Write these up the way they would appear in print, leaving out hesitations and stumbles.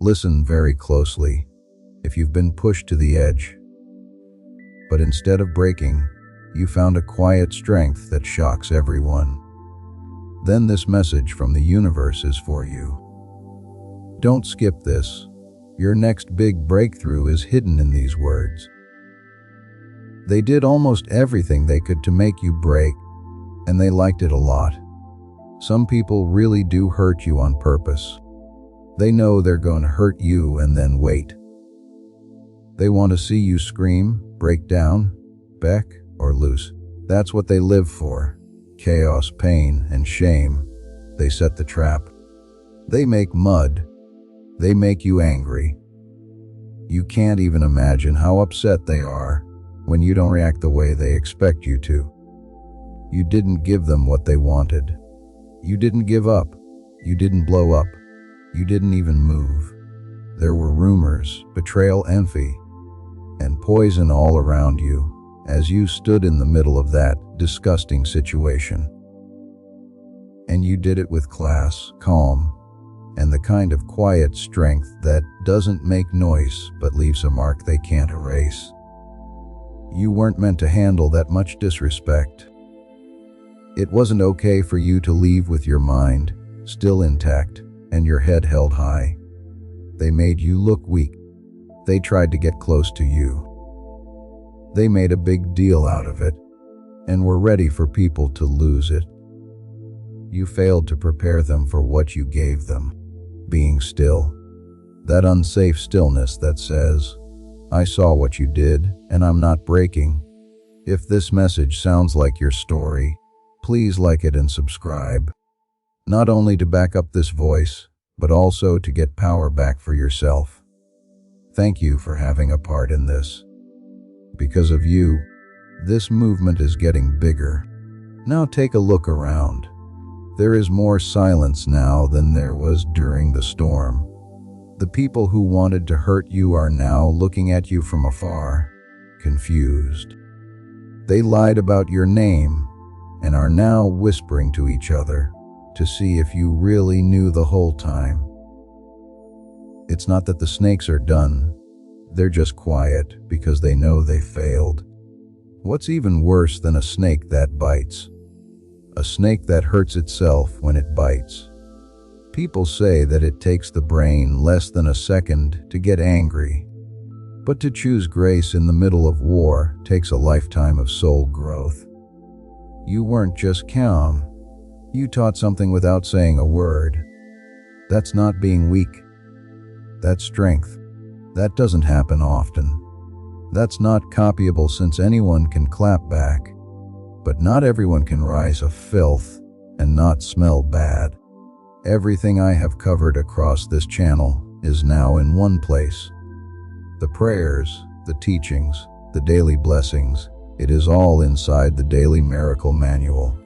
Listen very closely if you've been pushed to the edge. But instead of breaking, you found a quiet strength that shocks everyone. Then this message from the universe is for you. Don't skip this. Your next big breakthrough is hidden in these words. They did almost everything they could to make you break, and they liked it a lot. Some people really do hurt you on purpose. They know they're going to hurt you and then wait. They want to see you scream, break down, beck, or lose. That's what they live for. Chaos, pain, and shame. They set the trap. They make mud. They make you angry. You can't even imagine how upset they are when you don't react the way they expect you to. You didn't give them what they wanted. You didn't give up. You didn't blow up. You didn't even move. There were rumors, betrayal, envy, and poison all around you as you stood in the middle of that disgusting situation. And you did it with class, calm, and the kind of quiet strength that doesn't make noise but leaves a mark they can't erase. You weren't meant to handle that much disrespect. It wasn't okay for you to leave with your mind still intact and your head held high. They made you look weak. They tried to get close to you. They made a big deal out of it and were ready for people to lose it. You failed to prepare them for what you gave them, being still. That unsafe stillness that says, I saw what you did and I'm not breaking. If this message sounds like your story, please like it and subscribe. Not only to back up this voice, but also to get power back for yourself. Thank you for having a part in this. Because of you, this movement is getting bigger. Now take a look around. There is more silence now than there was during the storm. The people who wanted to hurt you are now looking at you from afar, confused. They lied about your name and are now whispering to each other to see if you really knew the whole time. It's not that the snakes are done. They're just quiet because they know they failed. What's even worse than a snake that bites? A snake that hurts itself when it bites. People say that it takes the brain less than a second to get angry, but to choose grace in the middle of war takes a lifetime of soul growth. You weren't just calm. You taught something without saying a word. That's not being weak. That's strength. That doesn't happen often. That's not copyable since anyone can clap back. But not everyone can rise of filth and not smell bad. Everything I have covered across this channel is now in one place. The prayers, the teachings, the daily blessings, it is all inside the Daily Miracle Manual.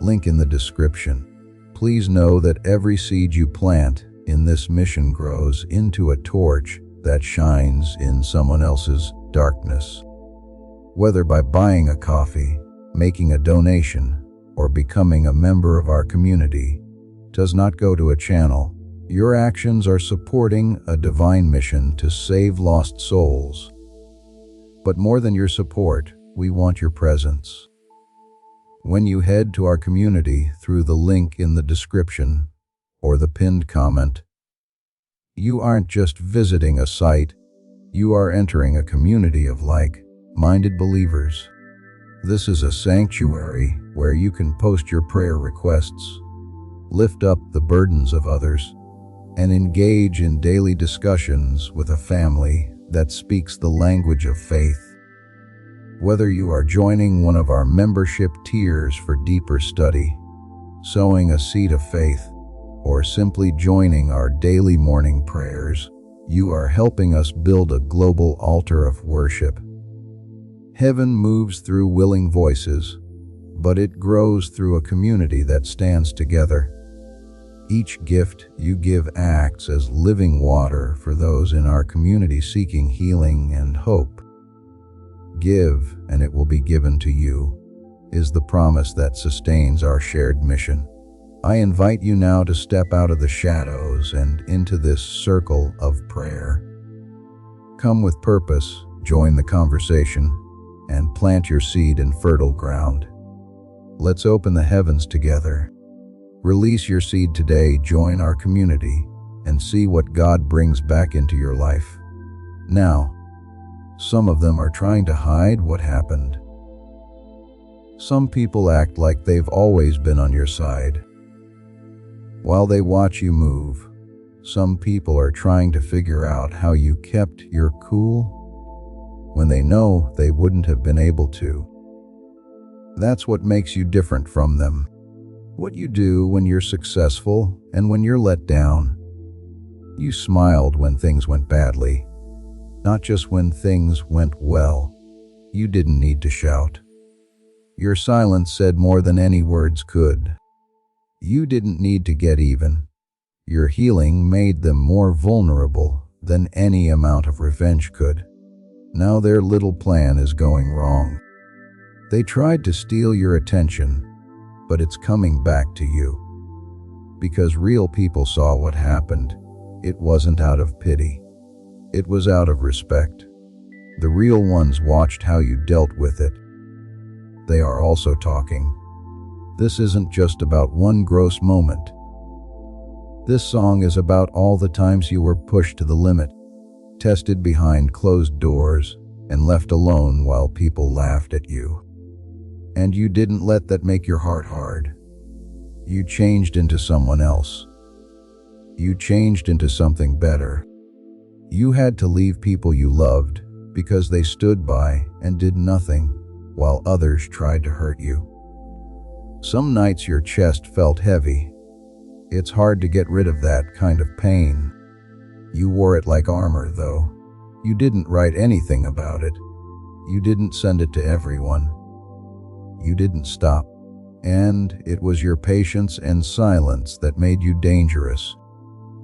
Link in the description. Please know that every seed you plant in this mission grows into a torch that shines in someone else's darkness. Whether by buying a coffee, making a donation, or becoming a member of our community, does not go to a channel. Your actions are supporting a divine mission to save lost souls. But more than your support, we want your presence. When you head to our community through the link in the description or the pinned comment, you aren't just visiting a site, you are entering a community of like-minded believers. This is a sanctuary where you can post your prayer requests, lift up the burdens of others, and engage in daily discussions with a family that speaks the language of faith. Whether you are joining one of our membership tiers for deeper study, sowing a seed of faith, or simply joining our daily morning prayers, you are helping us build a global altar of worship. Heaven moves through willing voices, but it grows through a community that stands together. Each gift you give acts as living water for those in our community seeking healing and hope. Give, and it will be given to you, is the promise that sustains our shared mission. I invite you now to step out of the shadows and into this circle of prayer. Come with purpose, join the conversation, and plant your seed in fertile ground. Let's open the heavens together. Release your seed today, join our community, and see what God brings back into your life. Now, some of them are trying to hide what happened. Some people act like they've always been on your side. While they watch you move, some people are trying to figure out how you kept your cool when they know they wouldn't have been able to. That's what makes you different from them. What you do when you're successful and when you're let down. You smiled when things went badly, not just when things went well. You didn't need to shout. Your silence said more than any words could. You didn't need to get even. Your healing made them more vulnerable than any amount of revenge could. Now their little plan is going wrong. They tried to steal your attention, but it's coming back to you. Because real people saw what happened. It wasn't out of pity. It was out of respect. The real ones watched how you dealt with it. They are also talking. This isn't just about one gross moment. This song is about all the times you were pushed to the limit, tested behind closed doors, and left alone while people laughed at you. And you didn't let that make your heart hard. You changed into someone else. You changed into something better. You had to leave people you loved because they stood by and did nothing while others tried to hurt you. Some nights your chest felt heavy. It's hard to get rid of that kind of pain. You wore it like armor, though. You didn't write anything about it. You didn't send it to everyone. You didn't stop. And it was your patience and silence that made you dangerous.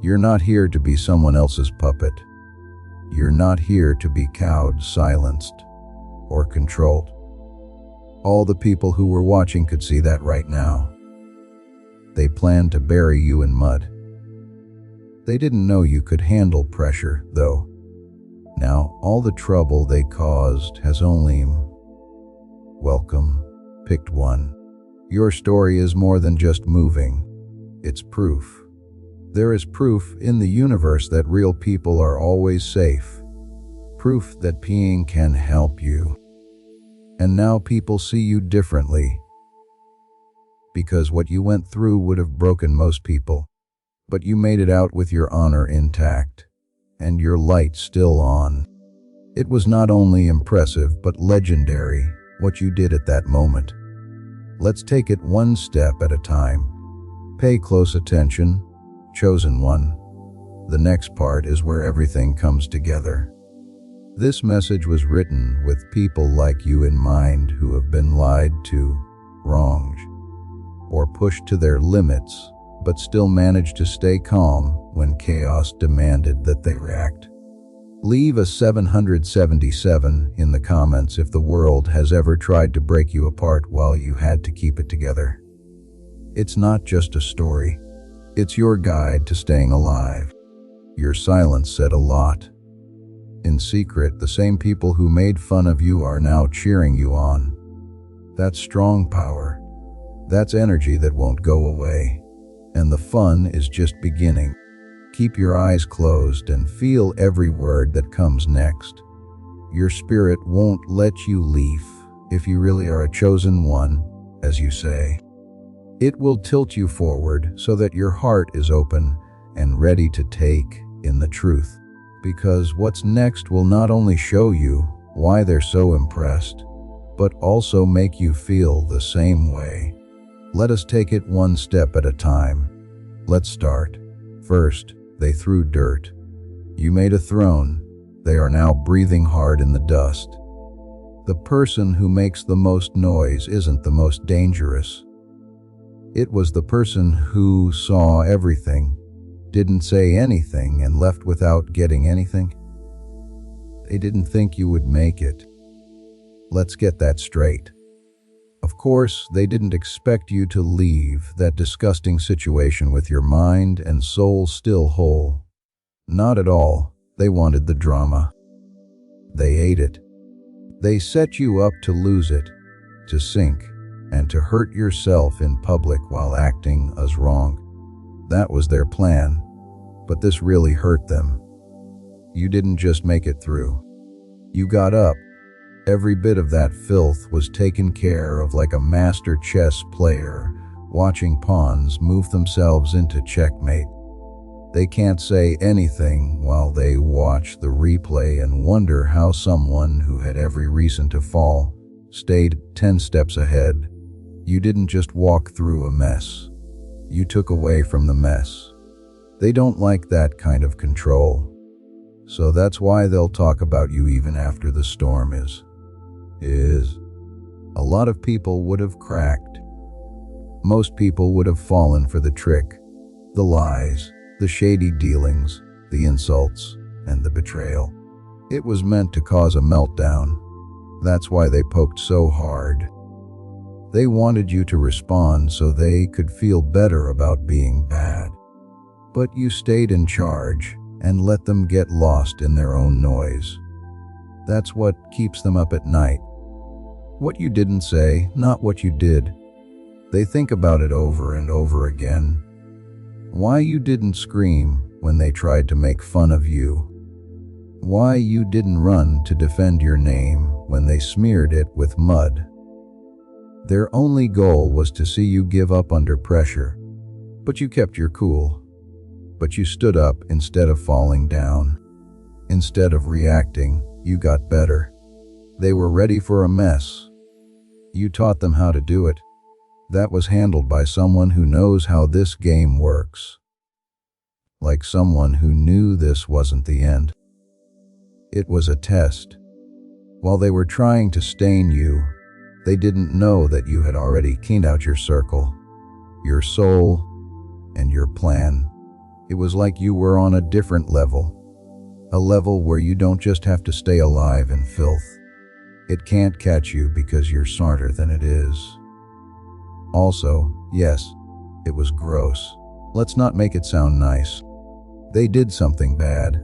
You're not here to be someone else's puppet. You're not here to be cowed, silenced, or controlled. All the people who were watching could see that right now. They planned to bury you in mud. They didn't know you could handle pressure, though. Now, all the trouble they caused has only picked one. Your story is more than just moving. It's proof. There is proof in the universe that real people are always safe. Proof that peeing can help you. And now people see you differently. Because what you went through would have broken most people. But you made it out with your honor intact. And your light still on. It was not only impressive but legendary, what you did at that moment. Let's take it one step at a time. Pay close attention, chosen one. The next part is where everything comes together. This message was written with people like you in mind who have been lied to, wronged, or pushed to their limits, but still managed to stay calm when chaos demanded that they react. Leave a 777 in the comments if the world has ever tried to break you apart while you had to keep it together. It's not just a story. It's your guide to staying alive. Your silence said a lot. In secret, the same people who made fun of you are now cheering you on. That's strong power. That's energy that won't go away. And the fun is just beginning. Keep your eyes closed and feel every word that comes next. Your spirit won't let you leave if you really are a chosen one, as you say. It will tilt you forward so that your heart is open and ready to take in the truth. Because what's next will not only show you why they're so impressed, but also make you feel the same way. Let us take it one step at a time. Let's start. First, they threw dirt. You made a throne. They are now breathing hard in the dust. The person who makes the most noise isn't the most dangerous. It was the person who saw everything, didn't say anything, and left without getting anything. They didn't think you would make it. Let's get that straight. Of course, they didn't expect you to leave that disgusting situation with your mind and soul still whole. Not at all. They wanted the drama. They ate it. They set you up to lose it, to sink, and to hurt yourself in public while acting as wrong. That was their plan, but this really hurt them. You didn't just make it through. You got up. Every bit of that filth was taken care of like a master chess player watching pawns move themselves into checkmate. They can't say anything while they watch the replay and wonder how someone who had every reason to fall stayed 10 steps ahead. You didn't just walk through a mess. You took away from the mess. They don't like that kind of control. So that's why they'll talk about you even after the storm is. A lot of people would have cracked. Most people would have fallen for the trick, the lies, the shady dealings, the insults, and the betrayal. It was meant to cause a meltdown. That's why they poked so hard. They wanted you to respond so they could feel better about being bad. But you stayed in charge and let them get lost in their own noise. That's what keeps them up at night. What you didn't say, not what you did. They think about it over and over again. Why you didn't scream when they tried to make fun of you. Why you didn't run to defend your name when they smeared it with mud. Their only goal was to see you give up under pressure. But you kept your cool. But you stood up instead of falling down. Instead of reacting, you got better. They were ready for a mess. You taught them how to do it. That was handled by someone who knows how this game works. Like someone who knew this wasn't the end. It was a test. While they were trying to stain you, they didn't know that you had already cleaned out your circle, your soul, and your plan. It was like you were on a different level. A level where you don't just have to stay alive in filth. It can't catch you because you're smarter than it is. Also, yes, it was gross. Let's not make it sound nice. They did something bad.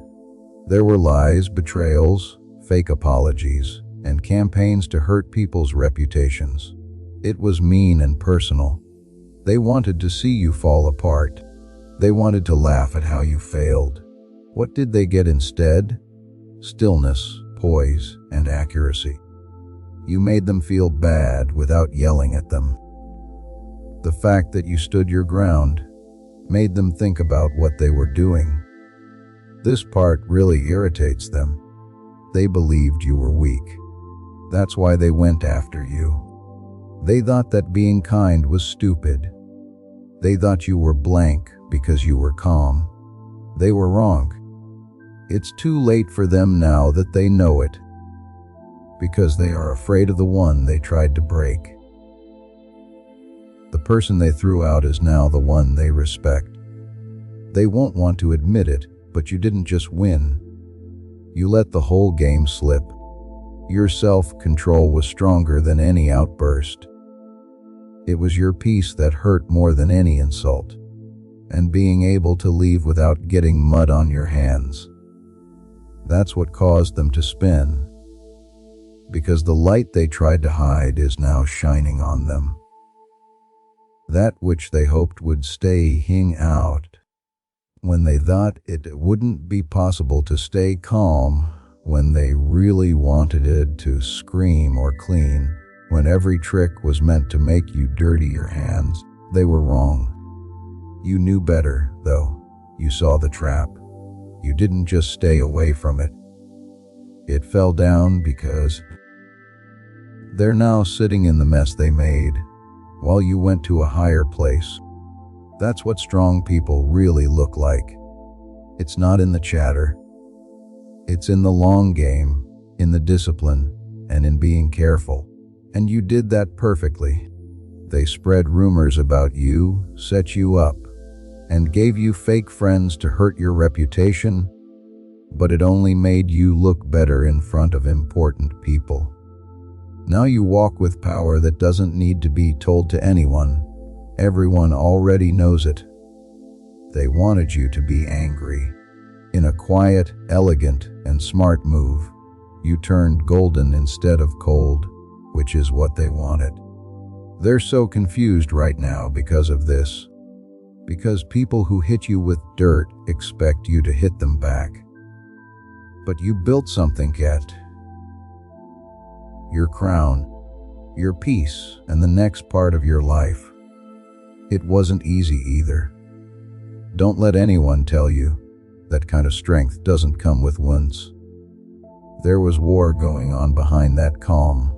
There were lies, betrayals, fake apologies, and campaigns to hurt people's reputations. It was mean and personal. They wanted to see you fall apart. They wanted to laugh at how you failed. What did they get instead? Stillness, poise, and accuracy. You made them feel bad without yelling at them. The fact that you stood your ground made them think about what they were doing. This part really irritates them. They believed you were weak. That's why they went after you. They thought that being kind was stupid. They thought you were blank because you were calm. They were wrong. It's too late for them now that they know it, because they are afraid of the one they tried to break. The person they threw out is now the one they respect. They won't want to admit it, but you didn't just win. You let the whole game slip. Your self-control was stronger than any outburst. It was your peace that hurt more than any insult, and being able to leave without getting mud on your hands. That's what caused them to spin, because the light they tried to hide is now shining on them. That which they hoped would stay hing out, when they thought it wouldn't be possible to stay calm, when they really wanted it to scream or clean, when every trick was meant to make you dirty your hands. They were wrong. You knew better, though. You saw the trap. You didn't just stay away from it. It fell down because they're now sitting in the mess they made, while you went to a higher place. That's what strong people really look like. It's not in the chatter. It's in the long game, in the discipline, and in being careful. And you did that perfectly. They spread rumors about you, set you up, and gave you fake friends to hurt your reputation, but it only made you look better in front of important people. Now you walk with power that doesn't need to be told to anyone. Everyone already knows it. They wanted you to be angry. In a quiet, elegant, and smart move, you turned golden instead of cold, which is what they wanted. They're so confused right now because of this. Because people who hit you with dirt expect you to hit them back. But you built something, Kat. Your crown, your peace, and the next part of your life. It wasn't easy either. Don't let anyone tell you that kind of strength doesn't come with wounds. There was war going on behind that calm.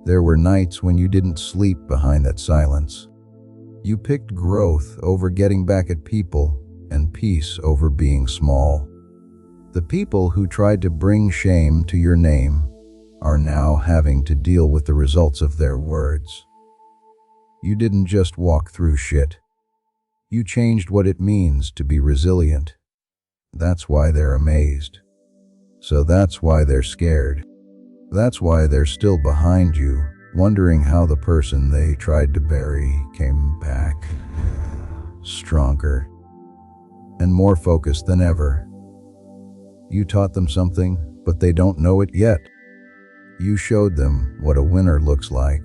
There were nights when you didn't sleep behind that silence. You picked growth over getting back at people and peace over being small. The people who tried to bring shame to your name are now having to deal with the results of their words. You didn't just walk through shit. You changed what it means to be resilient. That's why they're amazed. So that's why they're scared. That's why they're still behind you, wondering how the person they tried to bury came back stronger and more focused than ever. You taught them something, but they don't know it yet. You showed them what a winner looks like,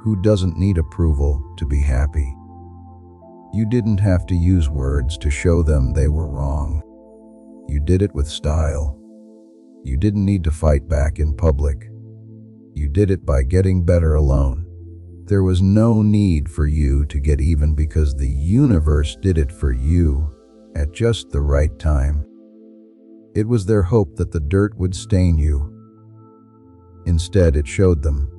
who doesn't need approval to be happy. You didn't have to use words to show them they were wrong. You did it with style. You didn't need to fight back in public. You did it by getting better alone. There was no need for you to get even because the universe did it for you at just the right time. It was their hope that the dirt would stain you. Instead, it showed them.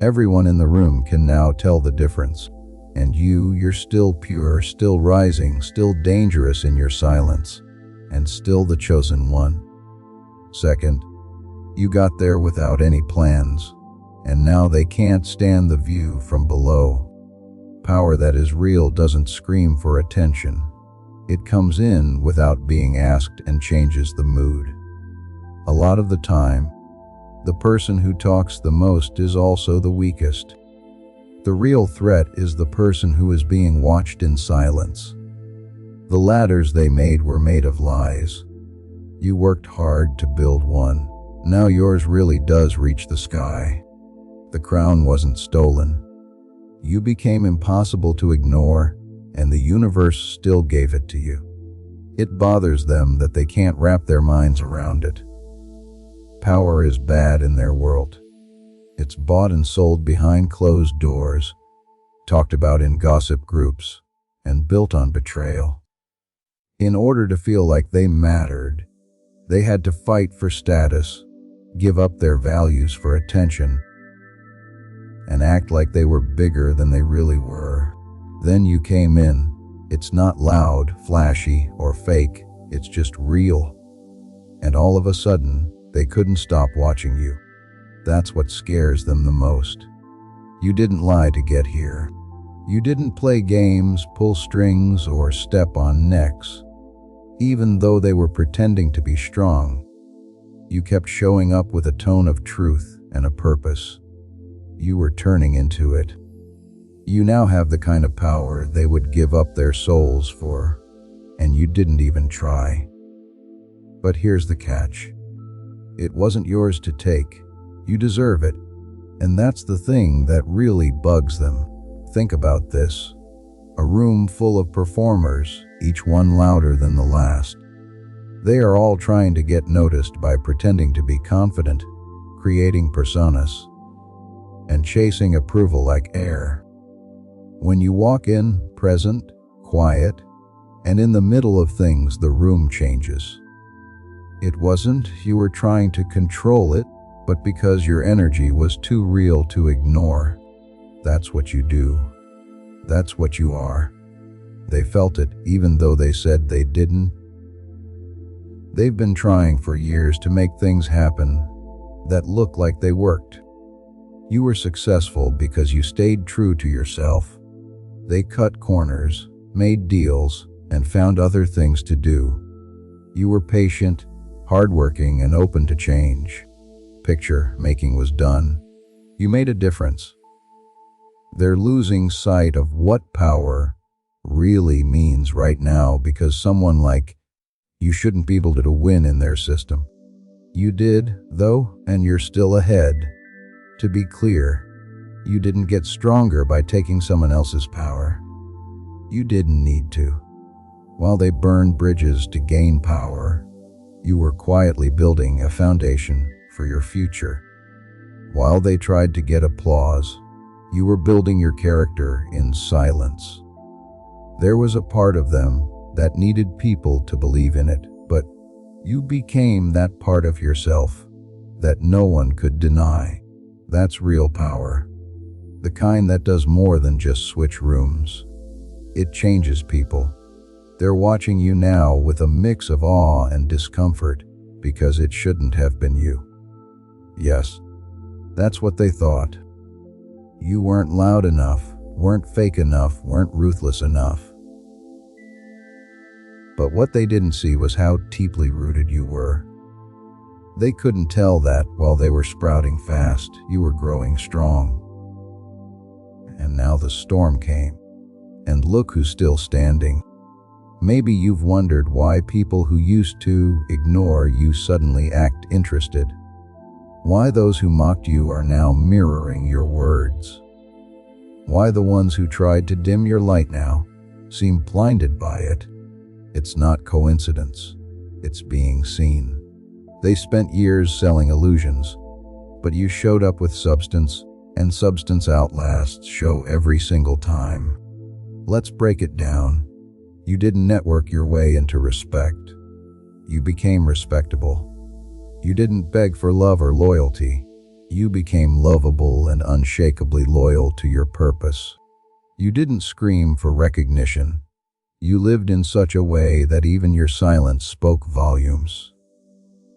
Everyone in the room can now tell the difference. And you're still pure, still rising, still dangerous in your silence, and still the chosen one. Second, you got there without any plans, and now they can't stand the view from below. Power that is real doesn't scream for attention. It comes in without being asked and changes the mood. A lot of the time, the person who talks the most is also the weakest. The real threat is the person who is being watched in silence. The ladders they made were made of lies. You worked hard to build one. Now yours really does reach the sky. The crown wasn't stolen. You became impossible to ignore, and the universe still gave it to you. It bothers them that they can't wrap their minds around it. Power is bad in their world. It's bought and sold behind closed doors, talked about in gossip groups, and built on betrayal. In order to feel like they mattered, they had to fight for status, give up their values for attention, and act like they were bigger than they really were. Then you came in. It's not loud, flashy, or fake. It's just real. And all of a sudden, they couldn't stop watching you. That's what scares them the most. You didn't lie to get here. You didn't play games, pull strings, or step on necks. Even though they were pretending to be strong, you kept showing up with a tone of truth and a purpose. You were turning into it. You now have the kind of power they would give up their souls for, and you didn't even try. But here's the catch. It wasn't yours to take. You deserve it. And that's the thing that really bugs them. Think about this. A room full of performers, each one louder than the last. They are all trying to get noticed by pretending to be confident, creating personas, and chasing approval like air. When you walk in, present, quiet, and in the middle of things, the room changes. It wasn't you were trying to control it, but because your energy was too real to ignore. That's what you do. That's what you are. They felt it, even though they said they didn't. They've been trying for years to make things happen that look like they worked. You were successful because you stayed true to yourself. They cut corners, made deals, and found other things to do. You were patient, hardworking, and open to change. picture making was done. You made a difference. They're losing sight of what power really means right now because someone like you shouldn't be able to win in their system. You did, though, and you're still ahead. To be clear, you didn't get stronger by taking someone else's power. You didn't need to. While they burned bridges to gain power, you were quietly building a foundation for your future. While they tried to get applause, you were building your character in silence. There was a part of them that needed people to believe in it, but you became that part of yourself that no one could deny. That's real power. The kind that does more than just switch rooms. It changes people. They're watching you now with a mix of awe and discomfort because it shouldn't have been you. Yes, that's what they thought. You weren't loud enough, weren't fake enough, weren't ruthless enough. But what they didn't see was how deeply rooted you were. They couldn't tell that while they were sprouting fast, you were growing strong. And now the storm came, and look who's still standing. Maybe you've wondered why people who used to ignore you suddenly act interested. Why those who mocked you are now mirroring your words. Why the ones who tried to dim your light now seem blinded by it. It's not coincidence. It's being seen. They spent years selling illusions, but you showed up with substance, and substance outlasts show every single time. Let's break it down. You didn't network your way into respect. You became respectable. You didn't beg for love or loyalty. You became lovable and unshakably loyal to your purpose. You didn't scream for recognition. You lived in such a way that even your silence spoke volumes.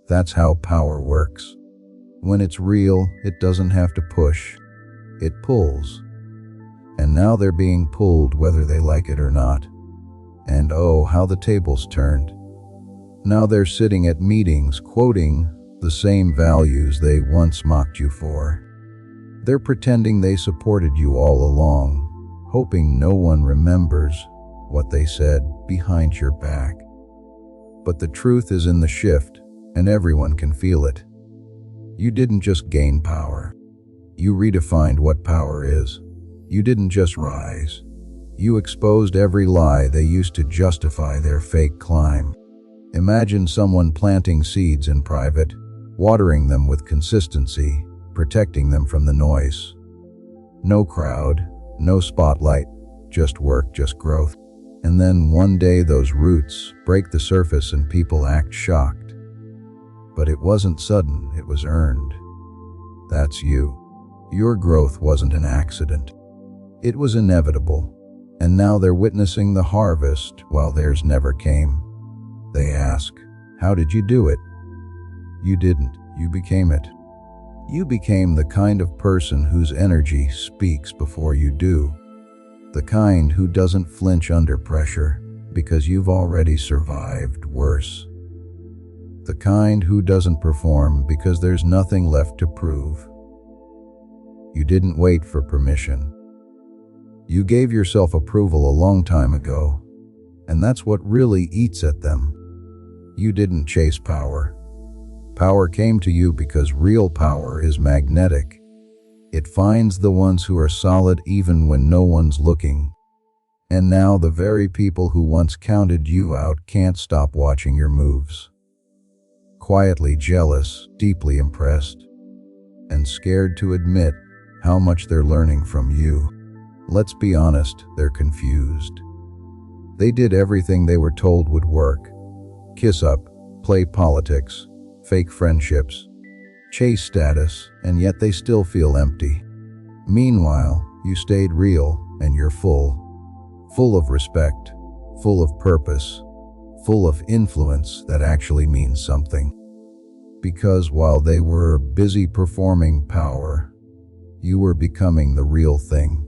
That's how power works. When it's real, it doesn't have to push. It pulls. And now they're being pulled whether they like it or not. And oh, how the tables turned. Now they're sitting at meetings quoting the same values they once mocked you for. They're pretending they supported you all along, hoping no one remembers what they said behind your back. But the truth is in the shift, and everyone can feel it. You didn't just gain power. You redefined what power is. You didn't just rise. You exposed every lie they used to justify their fake climb. Imagine someone planting seeds in private, watering them with consistency, protecting them from the noise. No crowd, no spotlight, just work, just growth. And then one day those roots break the surface and people act shocked. But it wasn't sudden, it was earned. That's you. Your growth wasn't an accident. It was inevitable. And now they're witnessing the harvest while theirs never came. They ask, how did you do it? You didn't, you became it. You became the kind of person whose energy speaks before you do. The kind who doesn't flinch under pressure because you've already survived worse. The kind who doesn't perform because there's nothing left to prove. You didn't wait for permission. You gave yourself approval a long time ago, and that's what really eats at them. You didn't chase power. Power came to you because real power is magnetic. It finds the ones who are solid even when no one's looking. And now the very people who once counted you out can't stop watching your moves. Quietly jealous, deeply impressed, and scared to admit how much they're learning from you. Let's be honest, they're confused. They did everything they were told would work. Kiss up, play politics, fake friendships, chase status, and yet they still feel empty. Meanwhile, you stayed real, and you're full. Full of respect, full of purpose, full of influence that actually means something. Because while they were busy performing power, you were becoming the real thing.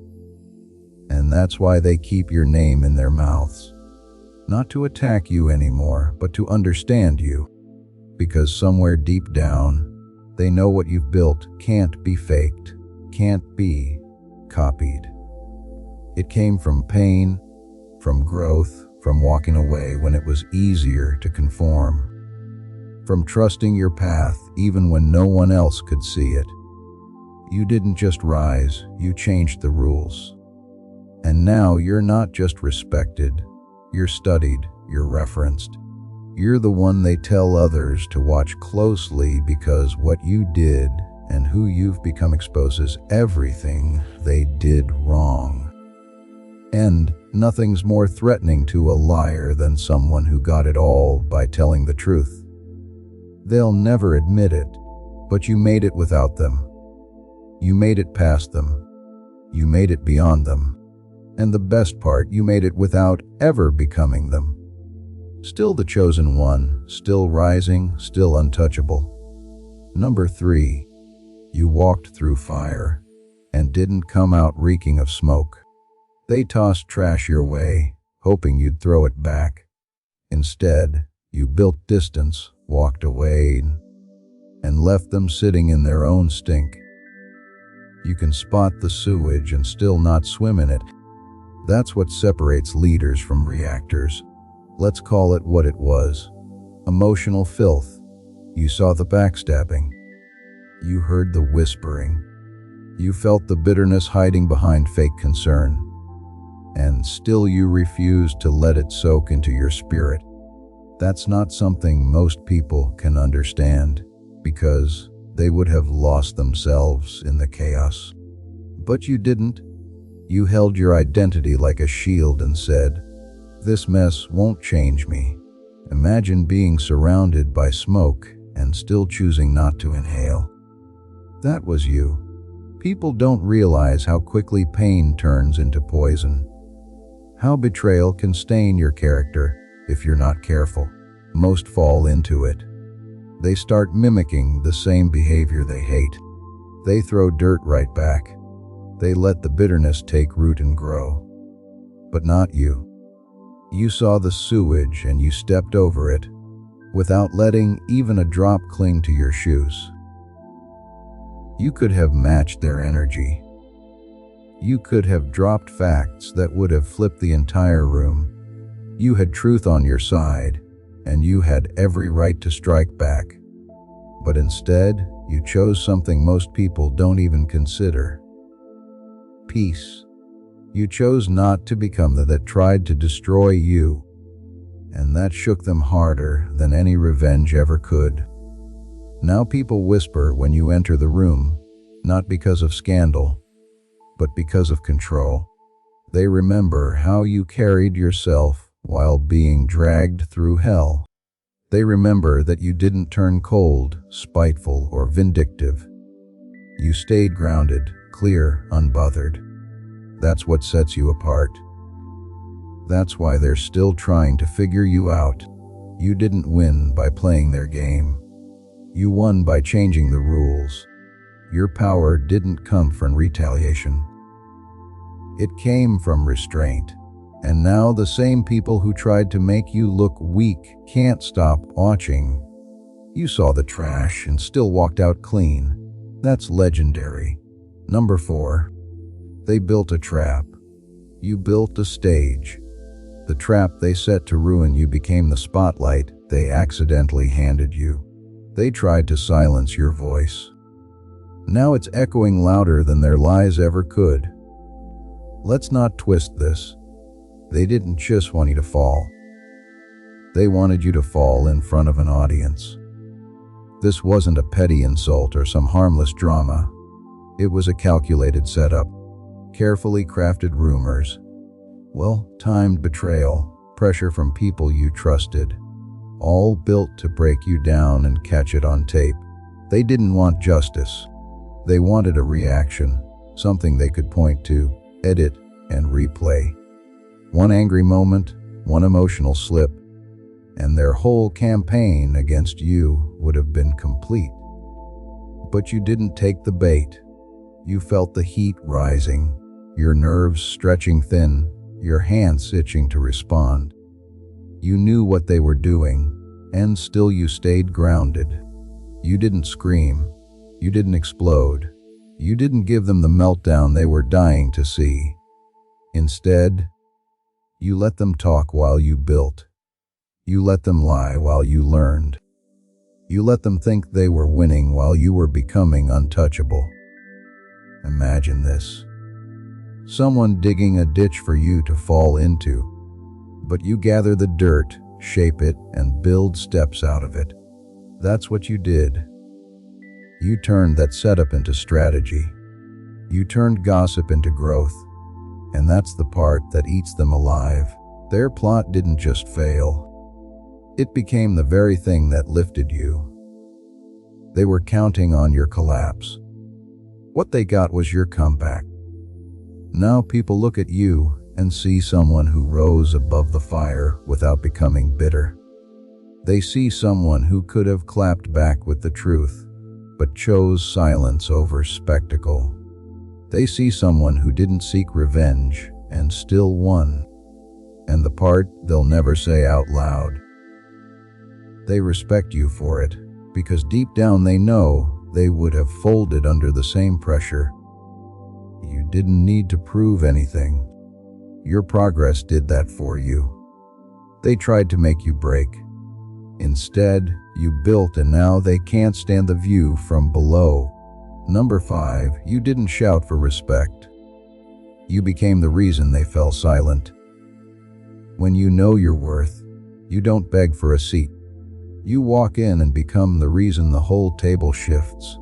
And that's why they keep your name in their mouths. Not to attack you anymore, but to understand you. Because somewhere deep down, They know what you've built can't be faked, can't be copied. It came from pain, from growth, from walking away when it was easier to conform, from trusting your path even when no one else could see it. You didn't just rise, you changed the rules. And now you're not just respected, you're studied, you're referenced. You're the one they tell others to watch closely because what you did and who you've become exposes everything they did wrong. And nothing's more threatening to a liar than someone who got it all by telling the truth. They'll never admit it, but you made it without them. You made it past them. You made it beyond them. And the best part, you made it without ever becoming them. Still the chosen one, still rising, still untouchable. Number 3, you walked through fire and didn't come out reeking of smoke. They tossed trash your way, hoping you'd throw it back. Instead, you built distance, walked away, and left them sitting in their own stink. You can spot the sewage and still not swim in it. That's what separates leaders from reactors. Let's call it what it was. Emotional filth. You saw the backstabbing. You heard the whispering. You felt the bitterness hiding behind fake concern. And still you refused to let it soak into your spirit. That's not something most people can understand, because they would have lost themselves in the chaos. But you didn't. You held your identity like a shield and said, "This mess won't change me." Imagine being surrounded by smoke and still choosing not to inhale. That was you. People don't realize how quickly pain turns into poison. How betrayal can stain your character if you're not careful. Most fall into it. They start mimicking the same behavior they hate. They throw dirt right back. They let the bitterness take root and grow. But not you. You saw the sewage and you stepped over it, without letting even a drop cling to your shoes. You could have matched their energy. You could have dropped facts that would have flipped the entire room. You had truth on your side, and you had every right to strike back. But instead, you chose something most people don't even consider. Peace. You chose not to become that tried to destroy you, and that shook them harder than any revenge ever could. Now people whisper when you enter the room, not because of scandal, but because of control. They remember how you carried yourself while being dragged through hell. They remember that you didn't turn cold, spiteful, or vindictive. You stayed grounded, clear, unbothered. That's what sets you apart. That's why they're still trying to figure you out. You didn't win by playing their game. You won by changing the rules. Your power didn't come from retaliation. It came from restraint. And now the same people who tried to make you look weak can't stop watching. You saw the trash and still walked out clean. That's legendary. Number 4. They built a trap. You built a stage. The trap they set to ruin you became the spotlight they accidentally handed you. They tried to silence your voice. Now it's echoing louder than their lies ever could. Let's not twist this. They didn't just want you to fall. They wanted you to fall in front of an audience. This wasn't a petty insult or some harmless drama. It was a calculated setup, carefully crafted rumors, well-timed betrayal, pressure from people you trusted, all built to break you down and catch it on tape. They didn't want justice. They wanted a reaction, something they could point to, edit, and replay. One angry moment, one emotional slip, and their whole campaign against you would have been complete. But you didn't take the bait. You felt the heat rising, your nerves stretching thin, your hands itching to respond. You knew what they were doing, and still you stayed grounded. You didn't scream. You didn't explode. You didn't give them the meltdown they were dying to see. Instead, you let them talk while you built. You let them lie while you learned. You let them think they were winning while you were becoming untouchable. Imagine this. Someone digging a ditch for you to fall into, but you gather the dirt, shape it, and build steps out of it. That's what you did. You turned that setup into strategy. You turned gossip into growth. And that's the part that eats them alive. Their plot didn't just fail. It became the very thing that lifted you. They were counting on your collapse. What they got was your comeback. Now people look at you and see someone who rose above the fire without becoming bitter. They see someone who could have clapped back with the truth, but chose silence over spectacle. They see someone who didn't seek revenge and still won. And the part they'll never say out loud. They respect you for it, because deep down they know they would have folded under the same pressure. You didn't need to prove anything. Your progress did that for you. They tried to make you break. Instead, you built, and now they can't stand the view from below. Number 5, you didn't shout for respect. You became the reason they fell silent. When you know your worth, you don't beg for a seat. You walk in and become the reason the whole table shifts.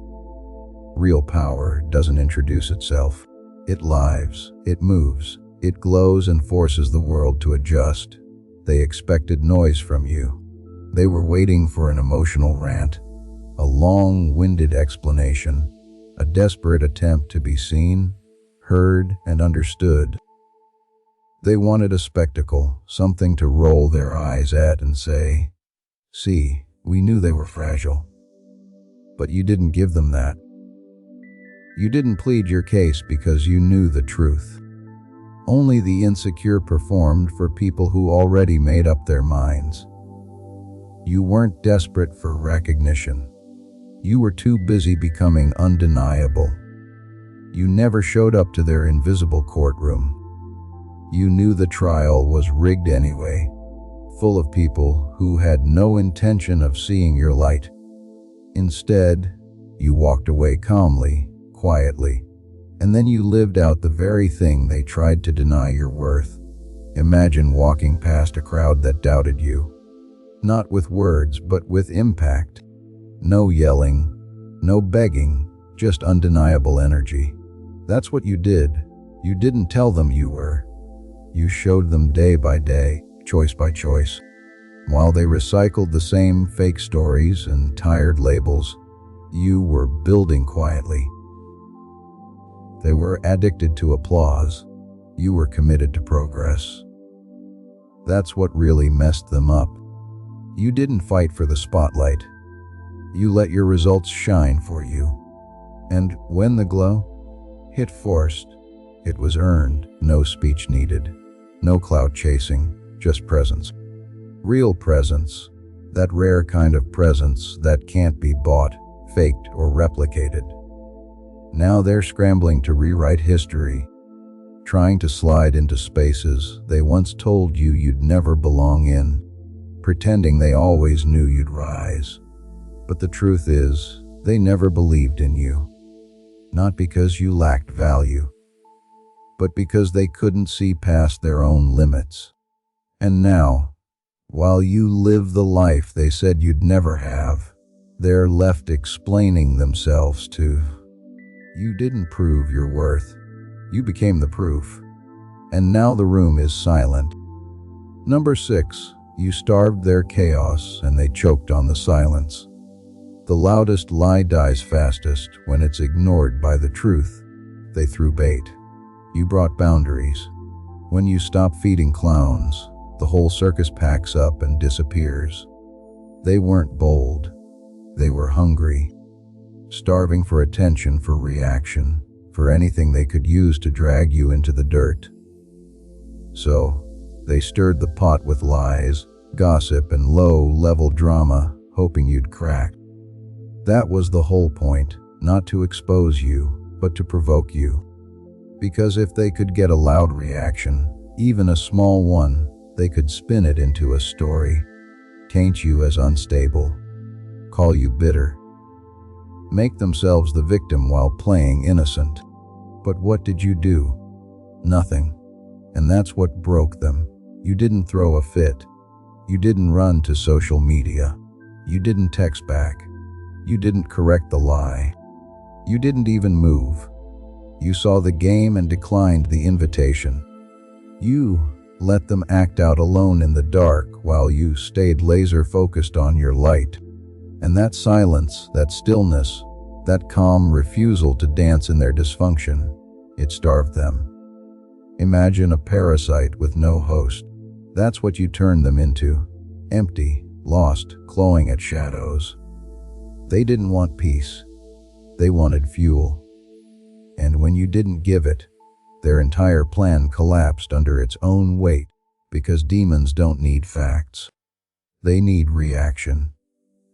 Real power doesn't introduce itself. It lives, it moves, it glows and forces the world to adjust. They expected noise from you. They were waiting for an emotional rant, a long-winded explanation, a desperate attempt to be seen, heard, and understood. They wanted a spectacle, something to roll their eyes at and say, "See, we knew they were fragile." But you didn't give them that. You didn't plead your case because you knew the truth. Only the insecure performed for people who already made up their minds. You weren't desperate for recognition. You were too busy becoming undeniable. You never showed up to their invisible courtroom. You knew the trial was rigged anyway, full of people who had no intention of seeing your light. Instead, you walked away calmly, quietly, and then you lived out the very thing they tried to deny your worth. Imagine walking past a crowd that doubted you. Not with words, but with impact. No yelling, no begging, just undeniable energy. That's what you did. You didn't tell them you were. You showed them day by day, choice by choice. While they recycled the same fake stories and tired labels, you were building quietly. They were addicted to applause. You were committed to progress. That's what really messed them up. You didn't fight for the spotlight. You let your results shine for you. And when the glow hit forced, it was earned, no speech needed, no clout chasing, just presence. Real presence, that rare kind of presence that can't be bought, faked, or replicated. Now they're scrambling to rewrite history, trying to slide into spaces they once told you you'd never belong in, pretending they always knew you'd rise. But the truth is, they never believed in you. Not because you lacked value, but because they couldn't see past their own limits. And now, while you live the life they said you'd never have, they're left explaining themselves to. You didn't prove your worth. You became the proof. And now the room is silent. Number 6, you starved their chaos and they choked on the silence. The loudest lie dies fastest when it's ignored by the truth. They threw bait. You brought boundaries. When you stop feeding clowns, the whole circus packs up and disappears. They weren't bold. They were hungry, starving for attention, for reaction, for anything they could use to drag you into the dirt. So, they stirred the pot with lies, gossip, and low-level drama, hoping you'd crack. That was the whole point, not to expose you, but to provoke you. Because if they could get a loud reaction, even a small one, they could spin it into a story, taint you as unstable, call you bitter, make themselves the victim while playing innocent. But what did you do? Nothing. And that's what broke them. You didn't throw a fit. You didn't run to social media. You didn't text back. You didn't correct the lie. You didn't even move. You saw the game and declined the invitation. You let them act out alone in the dark while you stayed laser-focused on your light. And that silence, that stillness, that calm refusal to dance in their dysfunction, it starved them. Imagine a parasite with no host. That's what you turned them into. Empty, lost, clawing at shadows. They didn't want peace. They wanted fuel. And when you didn't give it, their entire plan collapsed under its own weight, because demons don't need facts. They need reaction.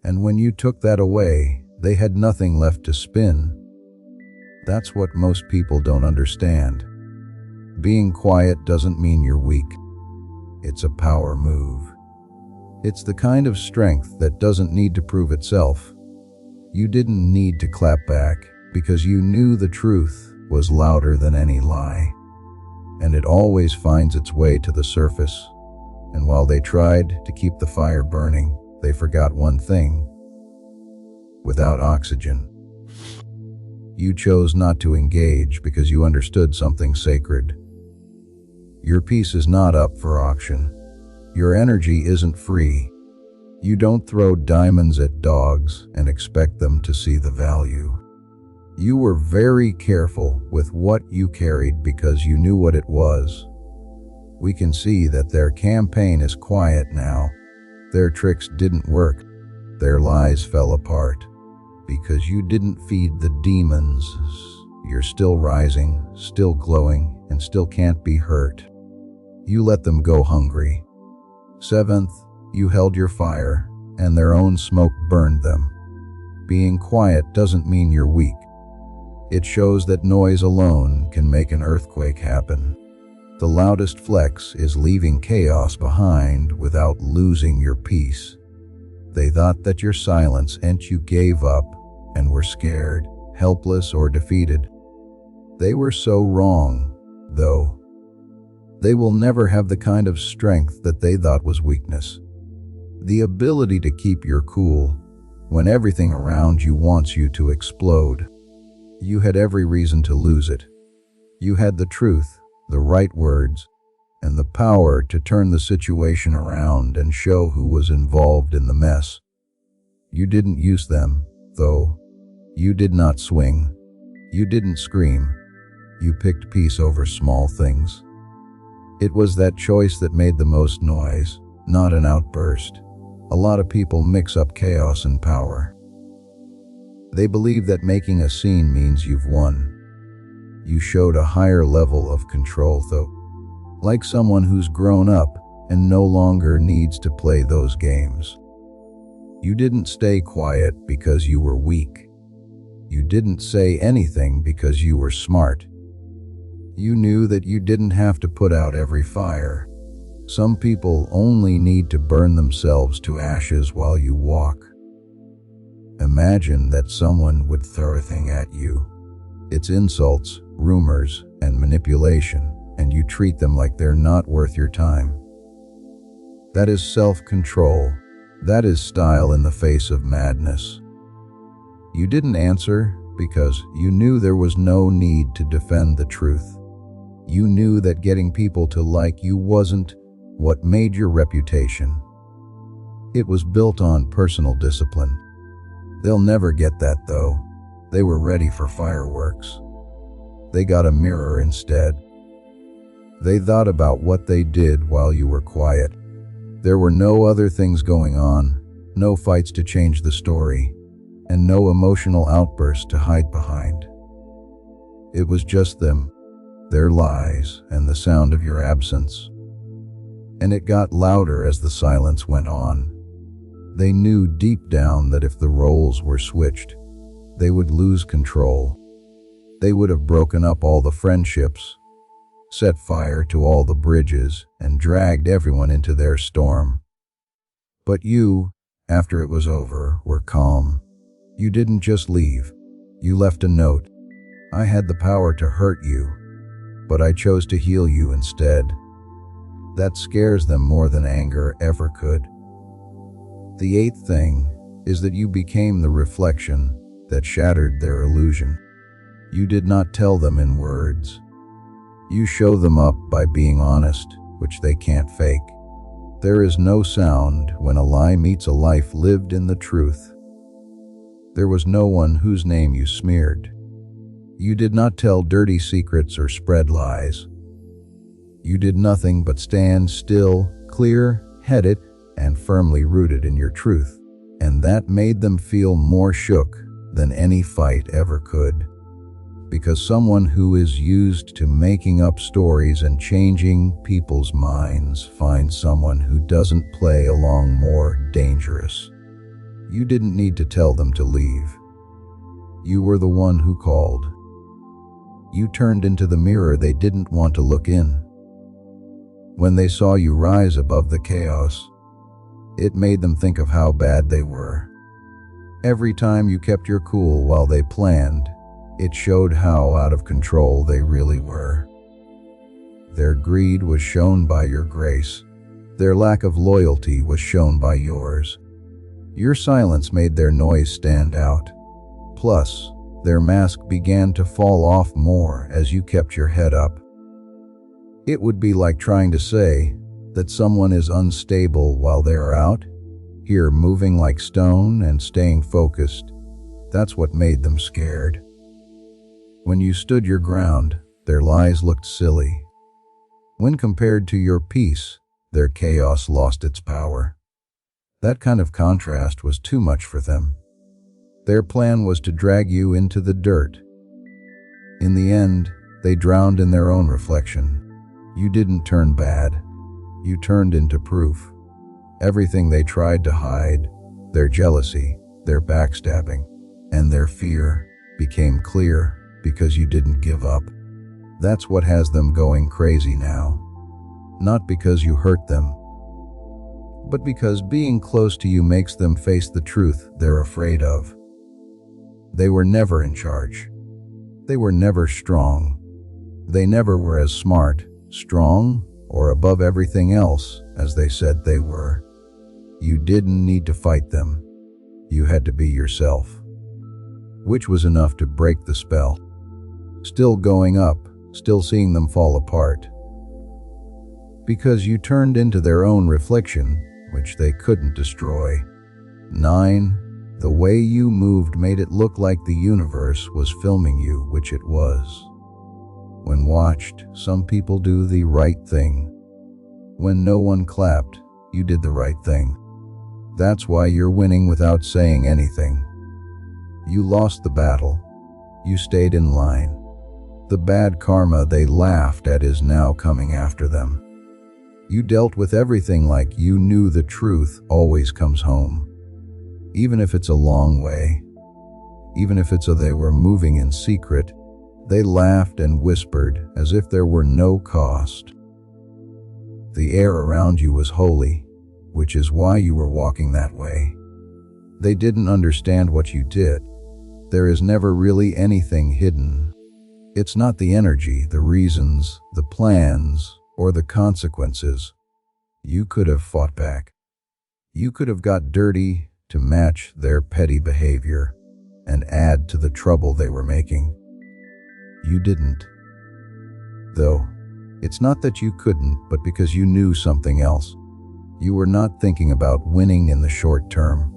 And when you took that away, they had nothing left to spin. That's what most people don't understand. Being quiet doesn't mean you're weak. It's a power move. It's the kind of strength that doesn't need to prove itself. You didn't need to clap back because you knew the truth was louder than any lie. And it always finds its way to the surface. And while they tried to keep the fire burning, they forgot one thing. Without oxygen. You chose not to engage because you understood something sacred. Your peace is not up for auction. Your energy isn't free. You don't throw diamonds at dogs and expect them to see the value. You were very careful with what you carried because you knew what it was. We can see that their campaign is quiet now. Their tricks didn't work. Their lies fell apart. Because you didn't feed the demons. You're still rising, still glowing, and still can't be hurt. You let them go hungry. Seventh, you held your fire, and their own smoke burned them. Being quiet doesn't mean you're weak. It shows that noise alone can make an earthquake happen. The loudest flex is leaving chaos behind without losing your peace. They thought that your silence meant you gave up and were scared, helpless, or defeated. They were so wrong, though. They will never have the kind of strength that they thought was weakness. The ability to keep your cool when everything around you wants you to explode. You had every reason to lose it. You had the truth, the right words, and the power to turn the situation around and show who was involved in the mess. You didn't use them, though. You did not swing. You didn't scream. You picked peace over small things. It was that choice that made the most noise, not an outburst. A lot of people mix up chaos and power. They believe that making a scene means you've won. You showed a higher level of control, though, like someone who's grown up and no longer needs to play those games. You didn't stay quiet because you were weak. You didn't say anything because you were smart. You knew that you didn't have to put out every fire. Some people only need to burn themselves to ashes while you walk. Imagine that someone would throw a thing at you. It's insults, rumors, and manipulation, and you treat them like they're not worth your time. That is self-control. That is style in the face of madness. You didn't answer because you knew there was no need to defend the truth. You knew that getting people to like you wasn't what made your reputation. It was built on personal discipline. They'll never get that, though. They were ready for fireworks. They got a mirror instead. They thought about what they did while you were quiet. There were no other things going on, no fights to change the story, and no emotional outbursts to hide behind. It was just them, their lies, and the sound of your absence. And it got louder as the silence went on. They knew deep down that if the roles were switched, they would lose control. They would have broken up all the friendships, set fire to all the bridges, and dragged everyone into their storm. But you, after it was over, were calm. You didn't just leave. You left a note. I had the power to hurt you, but I chose to heal you instead. That scares them more than anger ever could. The eighth thing is that you became the reflection that shattered their illusion. You did not tell them in words. You show them up by being honest, which they can't fake. There is no sound when a lie meets a life lived in the truth. There was no one whose name you smeared. You did not tell dirty secrets or spread lies. You did nothing but stand still, clear-headed, and firmly rooted in your truth. And that made them feel more shook than any fight ever could. Because someone who is used to making up stories and changing people's minds finds someone who doesn't play along more dangerous. You didn't need to tell them to leave. You were the one who called. You turned into the mirror they didn't want to look in. When they saw you rise above the chaos, it made them think of how bad they were. Every time you kept your cool while they planned, it showed how out of control they really were. Their greed was shown by your grace. Their lack of loyalty was shown by yours. Your silence made their noise stand out. Plus, their mask began to fall off more as you kept your head up. It would be like trying to say that someone is unstable while they are out here moving like stone and staying focused. That's what made them scared. When you stood your ground, their lies looked silly. When compared to your peace, their chaos lost its power. That kind of contrast was too much for them. Their plan was to drag you into the dirt. In the end, they drowned in their own reflection. You didn't turn bad. You turned into proof. Everything they tried to hide, their jealousy, their backstabbing, and their fear, became clear because you didn't give up. That's what has them going crazy now. Not because you hurt them, but because being close to you makes them face the truth they're afraid of. They were never in charge. They were never strong. They never were as smart, strong, or above everything else as they said they were. You didn't need to fight them. You had to be yourself. Which was enough to break the spell. Still going up, still seeing them fall apart. Because you turned into their own reflection, which they couldn't destroy. 9. The way you moved made it look like the universe was filming you, which it was. When watched, some people do the right thing. When no one clapped, you did the right thing. That's why you're winning without saying anything. You lost the battle. You stayed in line. The bad karma they laughed at is now coming after them. You dealt with everything like you knew the truth always comes home. Even if it's a long way. Even if it's they were moving in secret, they laughed and whispered as if there were no cost. The air around you was holy, which is why you were walking that way. They didn't understand what you did. There is never really anything hidden. It's not the energy, the reasons, the plans, or the consequences. You could have fought back. You could have got dirty to match their petty behavior and add to the trouble they were making. You didn't. Though, it's not that you couldn't, but because you knew something else. You were not thinking about winning in the short term.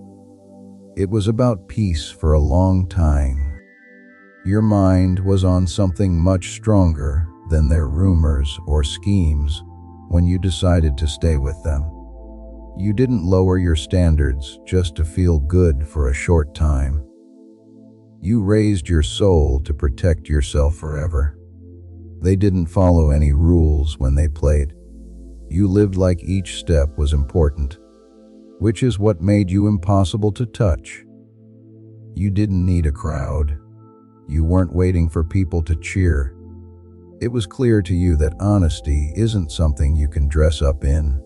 It was about peace for a long time. Your mind was on something much stronger than their rumors or schemes when you decided to stay with them. You didn't lower your standards just to feel good for a short time. You raised your soul to protect yourself forever. They didn't follow any rules when they played. You lived like each step was important, which is what made you impossible to touch. You didn't need a crowd. You weren't waiting for people to cheer. It was clear to you that honesty isn't something you can dress up in.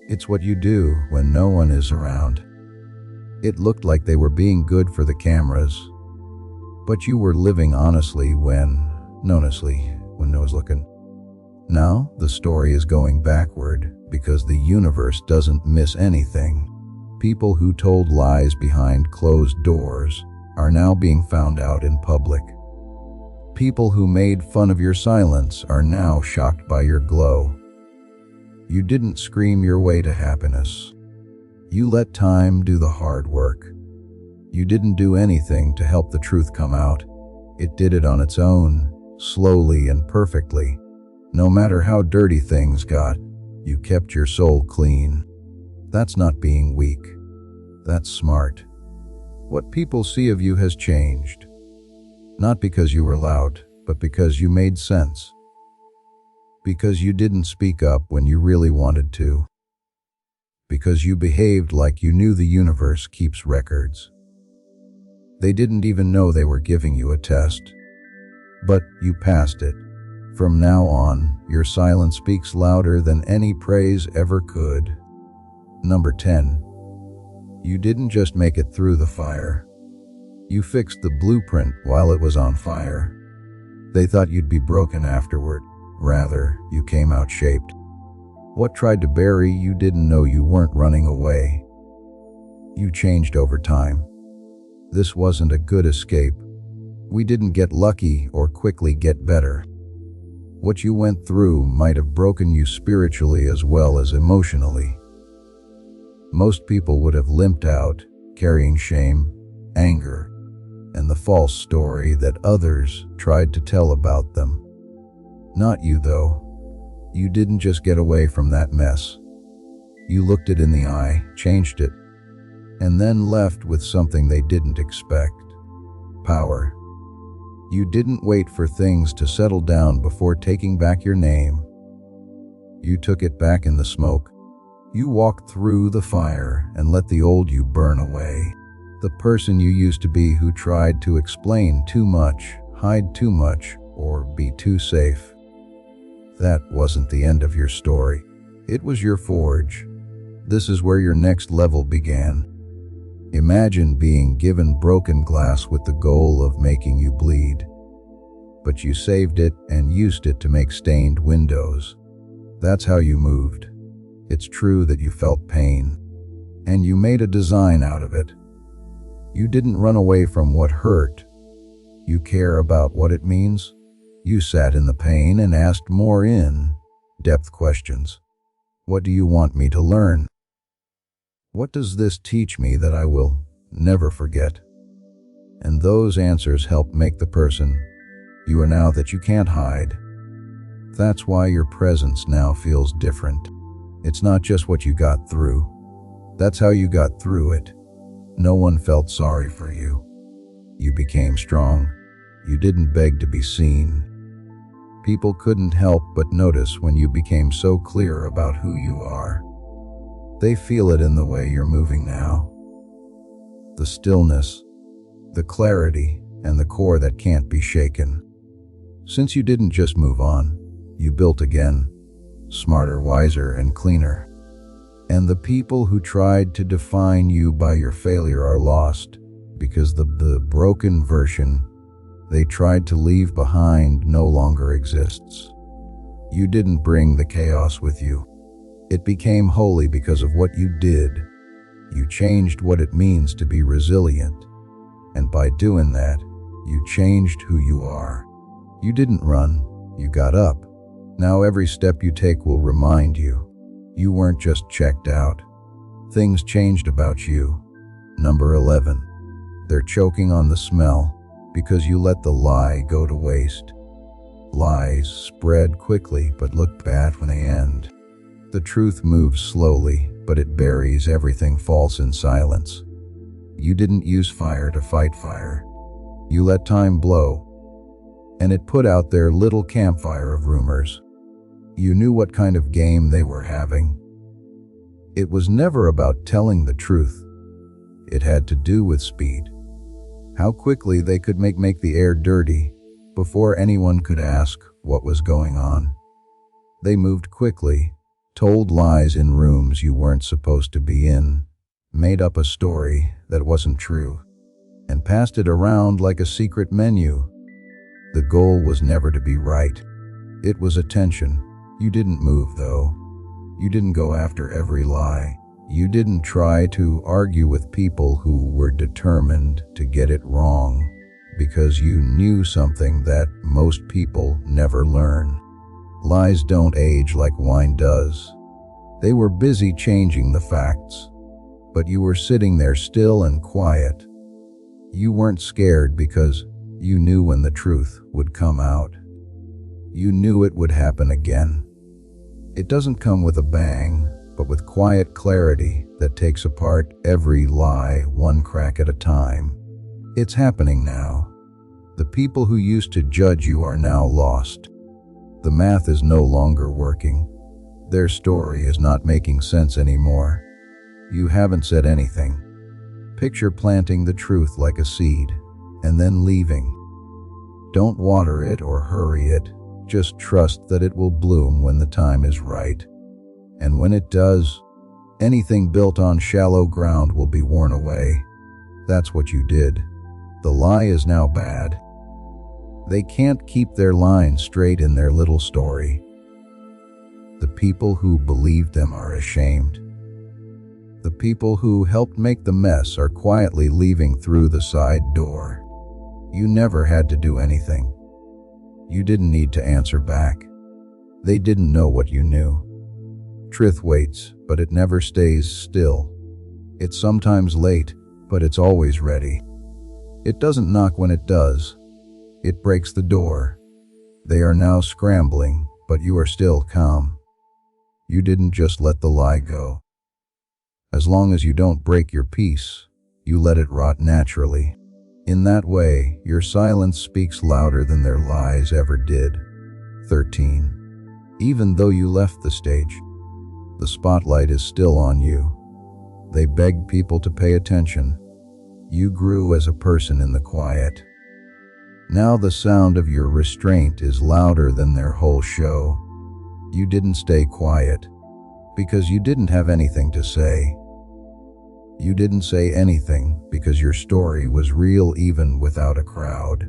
It's what you do when no one is around. It looked like they were being good for the cameras, but you were living honestly when no one's looking. Now the story is going backward because the universe doesn't miss anything. People who told lies behind closed doors are now being found out in public. People who made fun of your silence are now shocked by your glow. You didn't scream your way to happiness. You let time do the hard work. You didn't do anything to help the truth come out. It did it on its own, slowly and perfectly. No matter how dirty things got, you kept your soul clean. That's not being weak. That's smart. What people see of you has changed. Not because you were loud, but because you made sense. Because you didn't speak up when you really wanted to. Because you behaved like you knew the universe keeps records. They didn't even know they were giving you a test. But you passed it. From now on, your silence speaks louder than any praise ever could. Number 10. You didn't just make it through the fire. You fixed the blueprint while it was on fire. They thought you'd be broken afterward. Rather, you came out shaped. What tried to bury you didn't know you weren't running away. You changed over time. This wasn't a good escape. We didn't get lucky or quickly get better. What you went through might have broken you spiritually as well as emotionally. Most people would have limped out, carrying shame, anger, and the false story that others tried to tell about them. Not you, though. You didn't just get away from that mess. You looked it in the eye, changed it, and then left with something they didn't expect: power. You didn't wait for things to settle down before taking back your name. You took it back in the smoke. You walked through the fire and let the old you burn away. The person you used to be who tried to explain too much, hide too much, or be too safe. That wasn't the end of your story. It was your forge. This is where your next level began. Imagine being given broken glass with the goal of making you bleed. But you saved it and used it to make stained windows. That's how you moved. It's true that you felt pain, and you made a design out of it. You didn't run away from what hurt. You care about what it means. You sat in the pain and asked more in-depth questions. What do you want me to learn? What does this teach me that I will never forget? And those answers help make the person you are now that you can't hide. That's why your presence now feels different. It's not just what you got through. That's how you got through it. No one felt sorry for you. You became strong. You didn't beg to be seen. People couldn't help but notice when you became so clear about who you are. They feel it in the way you're moving now. The stillness, the clarity, and the core that can't be shaken. Since you didn't just move on, you built again. Smarter, wiser, and cleaner. And the people who tried to define you by your failure are lost, because the broken version they tried to leave behind no longer exists. You didn't bring the chaos with you. It became holy because of what you did. You changed what it means to be resilient. And by doing that, you changed who you are. You didn't run, you got up. Now every step you take will remind you. You weren't just checked out. Things changed about you. Number 11. They're choking on the smell because you let the lie go to waste. Lies spread quickly but look bad when they end. The truth moves slowly, but it buries everything false in silence. You didn't use fire to fight fire. You let time blow, and it put out their little campfire of rumors. You knew what kind of game they were having. It was never about telling the truth. It had to do with speed. how quickly they could make the air dirty before anyone could ask what was going on. They moved quickly, told lies in rooms you weren't supposed to be in, made up a story that wasn't true, and passed it around like a secret menu. The goal was never to be right. It was attention. You didn't move, though. You didn't go after every lie. You didn't try to argue with people who were determined to get it wrong, because you knew something that most people never learn. Lies don't age like wine does. They were busy changing the facts, but you were sitting there still and quiet. You weren't scared because you knew when the truth would come out. You knew it would happen again. It doesn't come with a bang, but with quiet clarity that takes apart every lie one crack at a time. It's happening now. The people who used to judge you are now lost. The math is no longer working. Their story is not making sense anymore. You haven't said anything. Picture planting the truth like a seed, and then leaving. Don't water it or hurry it. Just trust that it will bloom when the time is right. And when it does, anything built on shallow ground will be worn away. That's what you did. The lie is now bad. They can't keep their line straight in their little story. The people who believed them are ashamed. The people who helped make the mess are quietly leaving through the side door. You never had to do anything. You didn't need to answer back. They didn't know what you knew. Truth waits, but it never stays still. It's sometimes late, but it's always ready. It doesn't knock when it does. It breaks the door. They are now scrambling, but you are still calm. You didn't just let the lie go. As long as you don't break your peace, you let it rot naturally. In that way, your silence speaks louder than their lies ever did. 13. Even though you left the stage, the spotlight is still on you. They begged people to pay attention. You grew as a person in the quiet. Now the sound of your restraint is louder than their whole show. You didn't stay quiet because you didn't have anything to say. You didn't say anything because your story was real even without a crowd.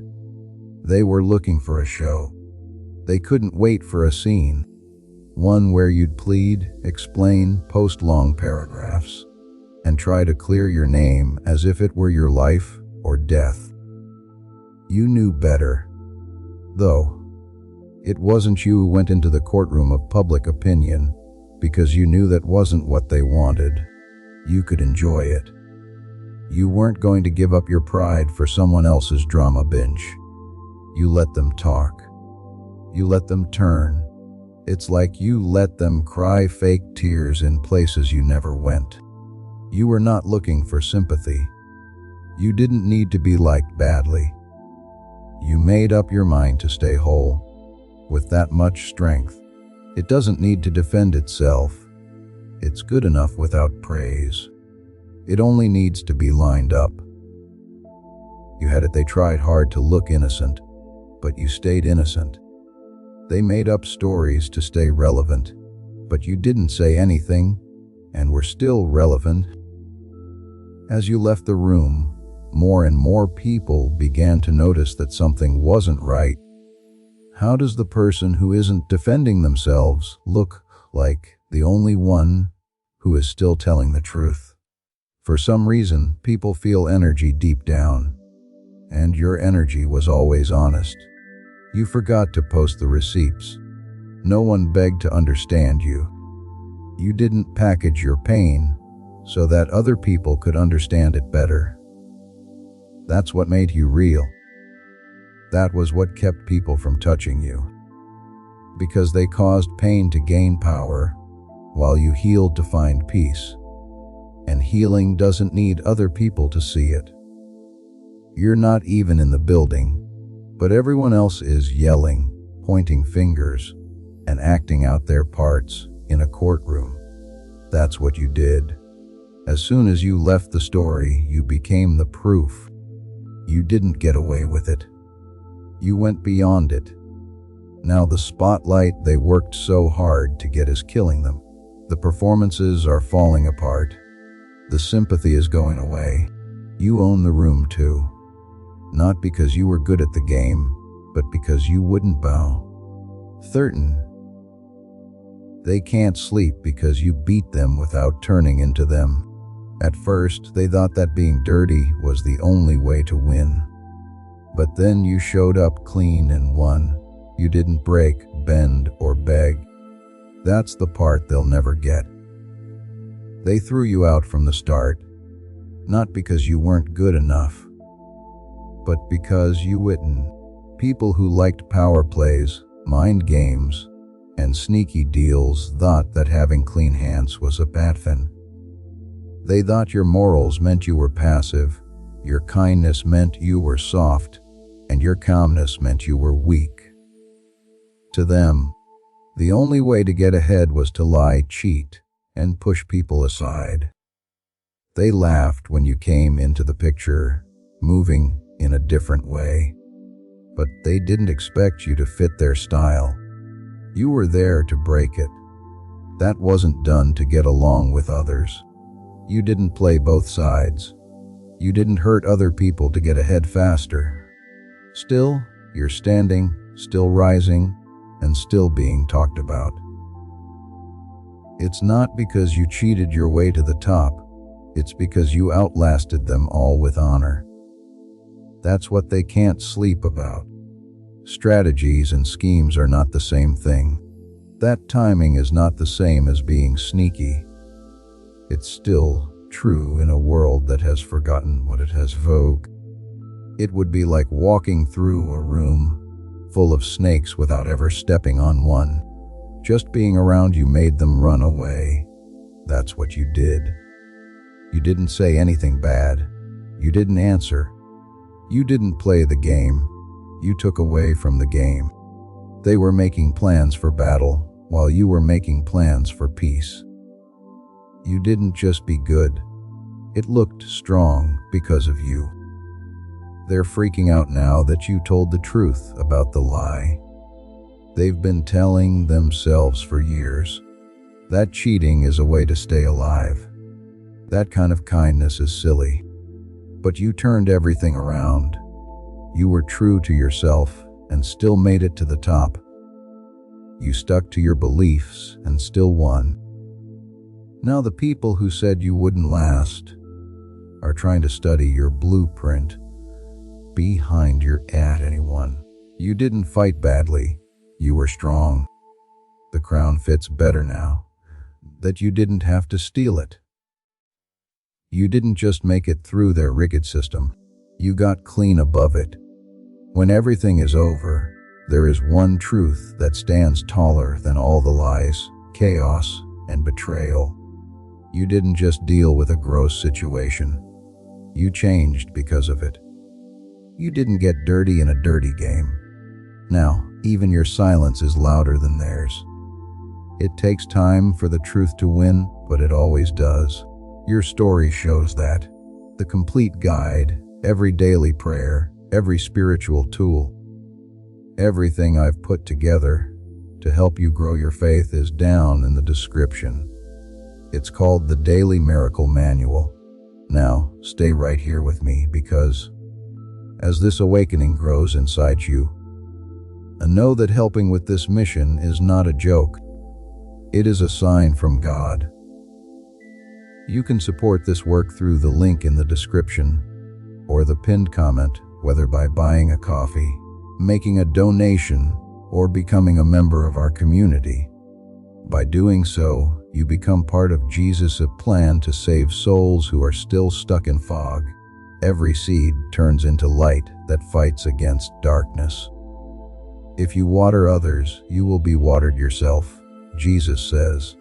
They were looking for a show. They couldn't wait for a scene. One where you'd plead, explain, post long paragraphs, and try to clear your name as if it were your life or death. You knew better. Though, it wasn't you who went into the courtroom of public opinion because you knew that wasn't what they wanted. You could enjoy it. You weren't going to give up your pride for someone else's drama binge. You let them talk. You let them turn. It's like you let them cry fake tears in places you never went. You were not looking for sympathy. You didn't need to be liked badly. You made up your mind to stay whole. With that much strength, it doesn't need to defend itself. It's good enough without praise. It only needs to be lined up. You had it. They tried hard to look innocent, but you stayed innocent. They made up stories to stay relevant, but you didn't say anything and were still relevant. As you left the room, more and more people began to notice that something wasn't right. How does the person who isn't defending themselves look like the only one who is still telling the truth? For some reason, people feel energy deep down, and your energy was always honest. You forgot to post the receipts. No one begged to understand you. You didn't package your pain so that other people could understand it better. That's what made you real. That was what kept people from touching you. Because they caused pain to gain power, while you healed to find peace. And healing doesn't need other people to see it. You're not even in the building, but everyone else is yelling, pointing fingers, and acting out their parts in a courtroom. That's what you did. As soon as you left the story, you became the proof. You didn't get away with it. You went beyond it. Now the spotlight they worked so hard to get is killing them. The performances are falling apart. The sympathy is going away. You own the room too. Not because you were good at the game, but because you wouldn't bow. 13. They can't sleep because you beat them without turning into them. At first, they thought that being dirty was the only way to win. But then you showed up clean and won. You didn't break, bend, or beg. That's the part they'll never get. They threw you out from the start, not because you weren't good enough, but because you wouldn't. People who liked power plays, mind games, and sneaky deals thought that having clean hands was a bad thing. They thought your morals meant you were passive, your kindness meant you were soft, and your calmness meant you were weak. To them, the only way to get ahead was to lie, cheat, and push people aside. They laughed when you came into the picture, moving in a different way. But they didn't expect you to fit their style. You were there to break it. That wasn't done to get along with others. You didn't play both sides. You didn't hurt other people to get ahead faster. Still, you're standing, still rising, and still being talked about. It's not because you cheated your way to the top. It's because you outlasted them all with honor. That's what they can't sleep about. Strategies and schemes are not the same thing. That timing is not the same as being sneaky. It's still true in a world that has forgotten what it has vogue. It would be like walking through a room full of snakes without ever stepping on one. Just being around you made them run away. That's what you did. You didn't say anything bad. You didn't answer. You didn't play the game. You took away from the game. They were making plans for battle while you were making plans for peace. You didn't just be good. It looked strong because of you. They're freaking out now that you told the truth about the lie. They've been telling themselves for years that cheating is a way to stay alive. That kind of kindness is silly. But you turned everything around. You were true to yourself and still made it to the top. You stuck to your beliefs and still won. Now the people who said you wouldn't last are trying to study your blueprint behind your ad. Anyone. You didn't fight badly. You were strong. The crown fits better now that you didn't have to steal it. You didn't just make it through their rigged system. You got clean above it. When everything is over, there is one truth that stands taller than all the lies, chaos, and betrayal. You didn't just deal with a gross situation. You changed because of it. You didn't get dirty in a dirty game. Now, even your silence is louder than theirs. It takes time for the truth to win, but it always does. Your story shows that. The complete guide, every daily prayer, every spiritual tool, everything I've put together to help you grow your faith is down in the description. It's called the Daily Miracle Manual. Now, stay right here with me because as this awakening grows inside you, and know that helping with this mission is not a joke. It is a sign from God. You can support this work through the link in the description or the pinned comment, whether by buying a coffee, making a donation, or becoming a member of our community. By doing so, you become part of Jesus' plan to save souls who are still stuck in fog. Every seed turns into light that fights against darkness. If you water others, you will be watered yourself, Jesus says.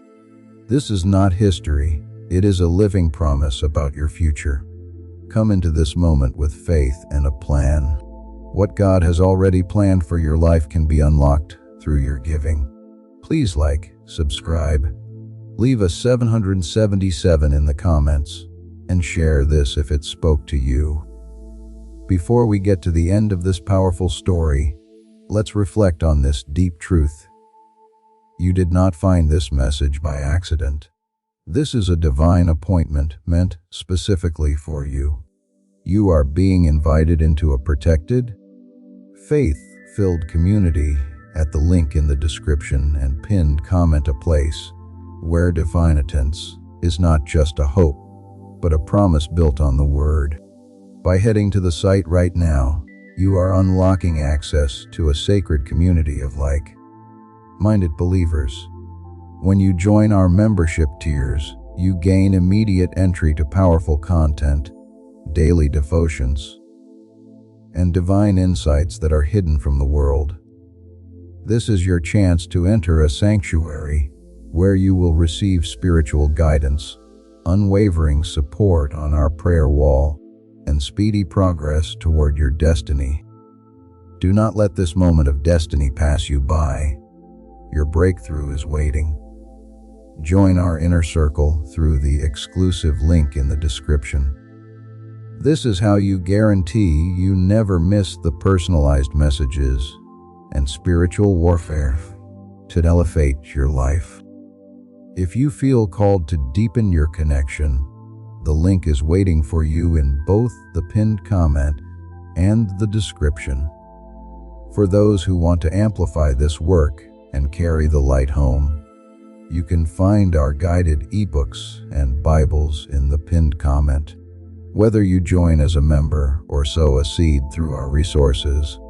This is not history. It is a living promise about your future. Come into this moment with faith and a plan. What God has already planned for your life can be unlocked through your giving. Please like, subscribe, leave a 777 in the comments, and share this if it spoke to you. Before we get to the end of this powerful story, let's reflect on this deep truth. You did not find this message by accident. This is a divine appointment meant specifically for you. You are being invited into a protected, faith-filled community at the link in the description and pinned comment, a place where divine attendance is not just a hope, but a promise built on the Word. By heading to the site right now, you are unlocking access to a sacred community of like-minded believers. When you join our membership tiers, you gain immediate entry to powerful content, daily devotions, and divine insights that are hidden from the world. This is your chance to enter a sanctuary where you will receive spiritual guidance, unwavering support on our prayer wall, and speedy progress toward your destiny. Do not let this moment of destiny pass you by. Your breakthrough is waiting. Join our inner circle through the exclusive link in the description. This is how you guarantee you never miss the personalized messages and spiritual warfare to elevate your life. If you feel called to deepen your connection, the link is waiting for you in both the pinned comment and the description. For those who want to amplify this work and carry the light home, you can find our guided ebooks and Bibles in the pinned comment. Whether you join as a member or sow a seed through our resources,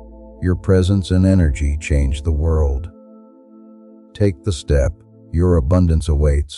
your presence and energy change the world. Take the step, your abundance awaits.